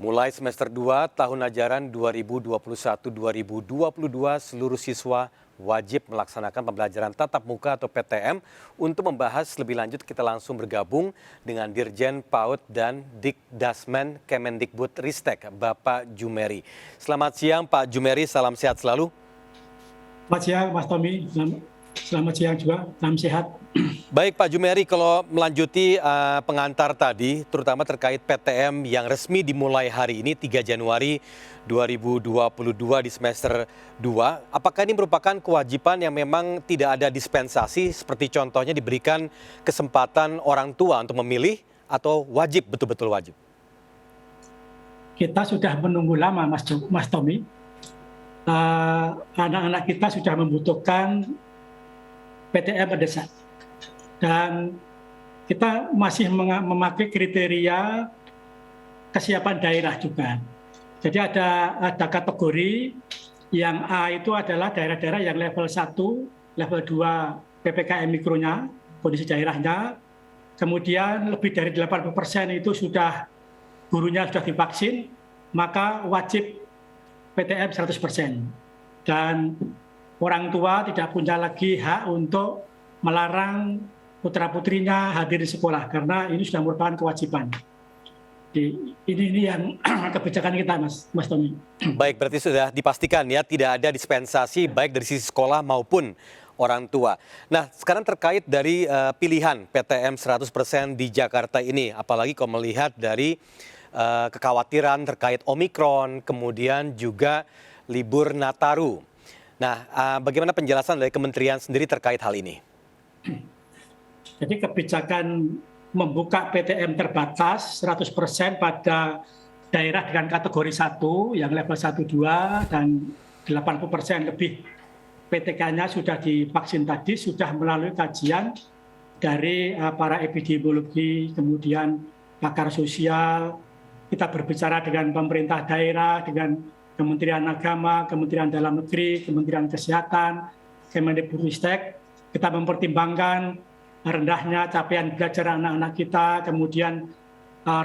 Mulai semester 2 tahun ajaran 2021-2022, seluruh siswa wajib melaksanakan pembelajaran tatap muka atau PTM. Untuk membahas lebih lanjut, kita langsung bergabung dengan Dirjen PAUD dan Dikdasmen Kemendikbudristek, Bapak Jumeri. Selamat siang Pak Jumeri, salam sehat selalu. Selamat siang Mas Tommy, selamat siang juga, salam sehat. Baik Pak Jumeri, kalau melanjuti pengantar tadi, terutama terkait PTM yang resmi dimulai hari ini 3 Januari 2022 di semester 2, apakah ini merupakan kewajiban yang memang tidak ada dispensasi, seperti contohnya diberikan kesempatan orang tua untuk memilih, atau wajib, betul-betul wajib? Kita sudah menunggu lama Mas Tommy, anak-anak kita sudah membutuhkan PTM mendesak. Dan kita masih memakai kriteria kesiapan daerah juga. Jadi ada kategori yang A itu adalah daerah-daerah yang level 1, level 2 PPKM mikronya, kondisi daerahnya. Kemudian lebih dari 80% itu gurunya sudah divaksin, maka wajib PTM 100%. Dan orang tua tidak punya lagi hak untuk melarang putra-putrinya hadir di sekolah, karena ini sudah merupakan kewajiban. Ini yang kebijakan kita, Mas Tommy. Baik, berarti sudah dipastikan ya, tidak ada dispensasi baik dari sisi sekolah maupun orang tua. Nah, sekarang terkait dari pilihan PTM 100% di Jakarta ini, apalagi kalau melihat dari kekhawatiran terkait Omikron, kemudian juga libur Nataru. Nah, bagaimana penjelasan dari kementerian sendiri terkait hal ini? Jadi kebijakan membuka PTM terbatas 100% pada daerah dengan kategori 1 yang level 1, 2 dan 80% lebih PTK-nya sudah divaksin tadi, sudah melalui kajian dari para epidemiologi, kemudian pakar sosial. Kita berbicara dengan pemerintah daerah, dengan Kementerian Agama, Kementerian Dalam Negeri, Kementerian Kesehatan, Kemendikbudristek. Kita mempertimbangkan rendahnya capaian belajar anak-anak kita, kemudian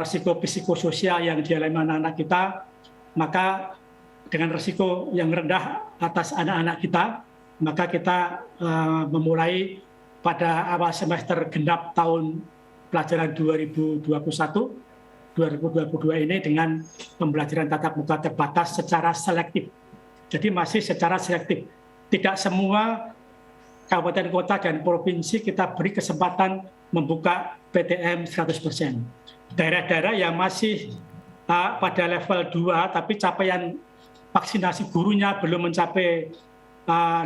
risiko psikososial yang dialami anak-anak kita, maka dengan risiko yang rendah atas anak-anak kita, maka kita memulai pada awal semester genap tahun pelajaran 2021-2022 ini dengan pembelajaran tatap muka terbatas secara selektif. Jadi masih secara selektif. Tidak semua kabupaten kota dan provinsi kita beri kesempatan membuka PTM 100%. Daerah-daerah yang masih pada level 2 tapi capaian vaksinasi gurunya belum mencapai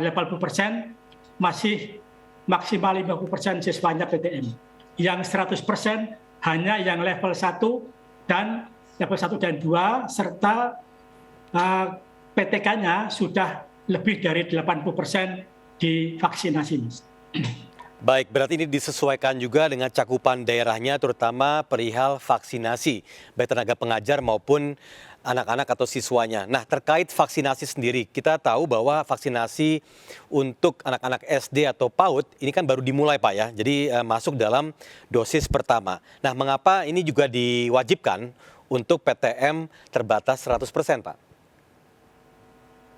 level 80%, masih maksimal 50% siswanya PTM. Yang 100% hanya yang level 1 dan level 1 dan 2 serta PTK-nya sudah lebih dari 80% divaksinasi. Baik, berarti ini disesuaikan juga dengan cakupan daerahnya, terutama perihal vaksinasi, baik tenaga pengajar maupun anak-anak atau siswanya. Nah, terkait vaksinasi sendiri, kita tahu bahwa vaksinasi untuk anak-anak SD atau PAUD ini kan baru dimulai Pak ya, jadi masuk dalam dosis pertama. Nah, mengapa ini juga diwajibkan untuk PTM terbatas 100% Pak?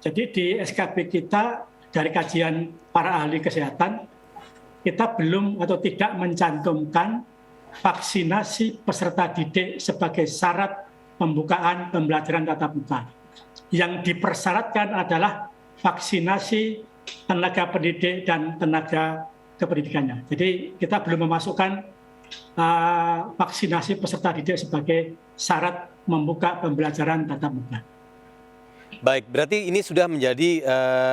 Jadi di SKB kita, dari kajian para ahli kesehatan, kita belum atau tidak mencantumkan vaksinasi peserta didik sebagai syarat pembukaan pembelajaran tatap muka. Yang dipersyaratkan adalah vaksinasi tenaga pendidik dan tenaga kependidikannya. Jadi kita belum memasukkan vaksinasi peserta didik sebagai syarat membuka pembelajaran tatap muka. Baik, berarti ini sudah menjadi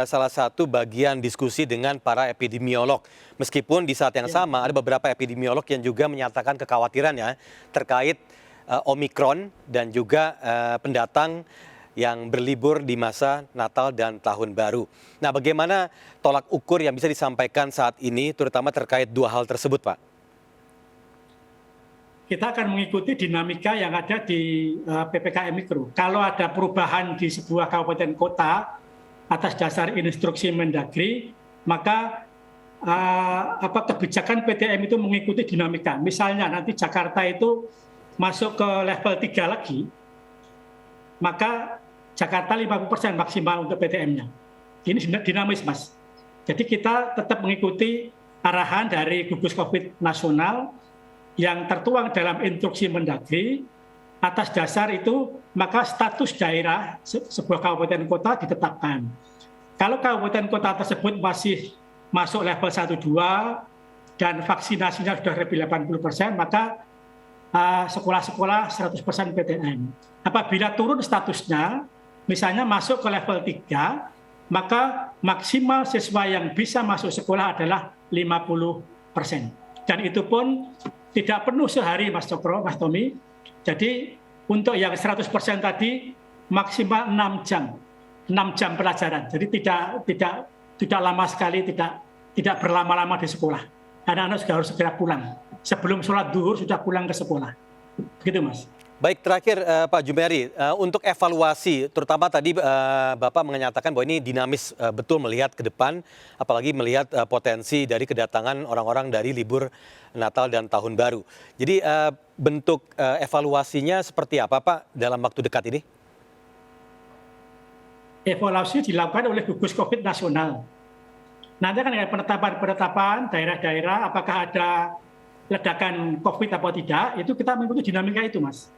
salah satu bagian diskusi dengan para epidemiolog. Meskipun di saat yang sama ada beberapa epidemiolog yang juga menyatakan kekhawatirannya terkait Omikron dan juga pendatang yang berlibur di masa Natal dan Tahun Baru. Nah, bagaimana tolak ukur yang bisa disampaikan saat ini, terutama terkait dua hal tersebut, Pak? Kita akan mengikuti dinamika yang ada di PPKM Mikro. Kalau ada perubahan di sebuah kabupaten kota atas dasar instruksi Mendagri, maka kebijakan PTM itu mengikuti dinamika. Misalnya nanti Jakarta itu masuk ke level 3 lagi, maka Jakarta 50% maksimal untuk PTM-nya. Ini dinamis, Mas. Jadi kita tetap mengikuti arahan dari gugus COVID nasional yang tertuang dalam instruksi Mendagri. Atas dasar itu, maka status daerah sebuah kabupaten kota ditetapkan. Kalau kabupaten kota tersebut masih masuk level 1-2 dan vaksinasinya sudah lebih 80%, maka sekolah-sekolah 100% PTM. Apabila turun statusnya, misalnya masuk ke level 3, maka maksimal siswa yang bisa masuk sekolah adalah 50%. Dan itu pun tidak penuh sehari, Mas Cokro, Mas Tommy. Jadi untuk yang 100% tadi maksimal 6 jam. 6 jam pelajaran. Jadi tidak lama sekali, tidak berlama-lama di sekolah. Anak-anak juga harus segera pulang. Sebelum sholat duhur sudah pulang ke sekolah. Begitu, Mas. Baik, terakhir Pak Jumeri, untuk evaluasi, terutama tadi Bapak menyatakan bahwa ini dinamis betul melihat ke depan, apalagi melihat potensi dari kedatangan orang-orang dari libur Natal dan Tahun Baru. Jadi bentuk evaluasinya seperti apa, Pak, dalam waktu dekat ini? Evaluasi dilakukan oleh gugus COVID nasional. Nanti akan ada penetapan daerah-daerah, apakah ada ledakan COVID atau tidak, itu kita mengikuti dinamika itu, Mas.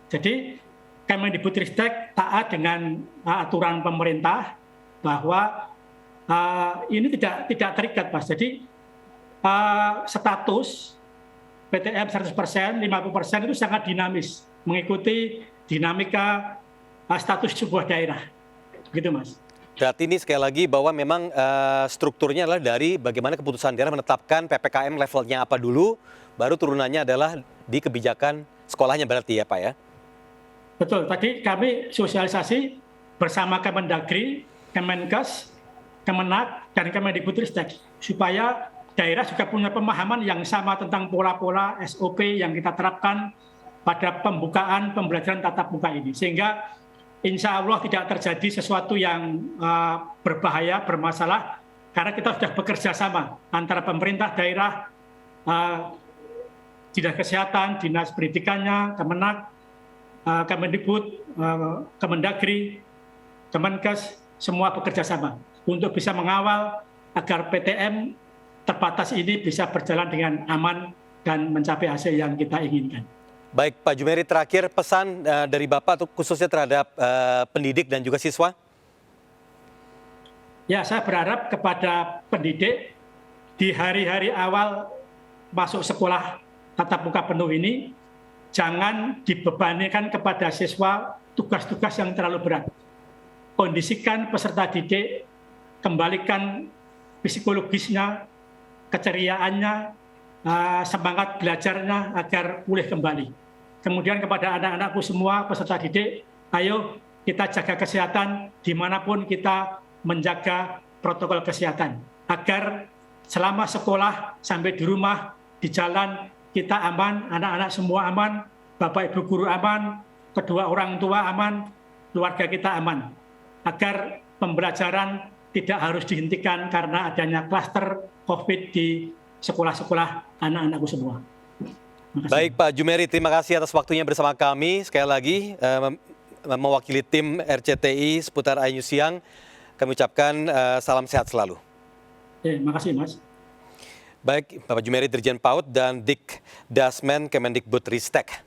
Jadi Kemendikbudristek taat dengan aturan pemerintah bahwa ini tidak terikat, Mas. Jadi status PTM 100%, 50% itu sangat dinamis, mengikuti dinamika status sebuah daerah. Begitu, Mas. Berarti ini sekali lagi bahwa memang strukturnya adalah dari bagaimana keputusan daerah menetapkan PPKM levelnya apa dulu, baru turunannya adalah di kebijakan sekolahnya berarti ya, Pak ya? Betul, tadi kami sosialisasi bersama Kemendagri, Kemenkes, Kemenak, dan Kemendikbudristek supaya daerah juga punya pemahaman yang sama tentang pola-pola SOP yang kita terapkan pada pembukaan pembelajaran tatap muka ini. Sehingga insya Allah tidak terjadi sesuatu yang berbahaya, bermasalah, karena kita sudah bekerja sama antara pemerintah daerah, dinas kesehatan, dinas pendidikannya, Kemenak, Kemendikbud, Kemendagri, Kemenkes, semua bekerja sama untuk bisa mengawal agar PTM terbatas ini bisa berjalan dengan aman dan mencapai hasil yang kita inginkan. Baik, Pak Jumeri, terakhir pesan dari Bapak khususnya terhadap pendidik dan juga siswa? Ya, saya berharap kepada pendidik di hari-hari awal masuk sekolah tatap muka penuh ini, jangan dibebanikan kepada siswa tugas-tugas yang terlalu berat. Kondisikan peserta didik, kembalikan psikologisnya, keceriaannya, semangat belajarnya agar pulih kembali. Kemudian kepada anak-anakku semua peserta didik, ayo kita jaga kesehatan dimanapun kita menjaga protokol kesehatan. Agar selama sekolah sampai di rumah, di jalan, kita aman, anak-anak semua aman, Bapak Ibu guru aman, kedua orang tua aman, keluarga kita aman. Agar pembelajaran tidak harus dihentikan karena adanya klaster COVID di sekolah-sekolah anak-anakku semua. Baik, Pak Jumeri, terima kasih atas waktunya bersama kami. Sekali lagi, mewakili tim RCTI seputar Ayu Siang, kami ucapkan salam sehat selalu. Terima kasih, Mas. Baik, Bapak Jumeri, Dirjen PAUD dan Dik Dasmen Kemendikbudristek.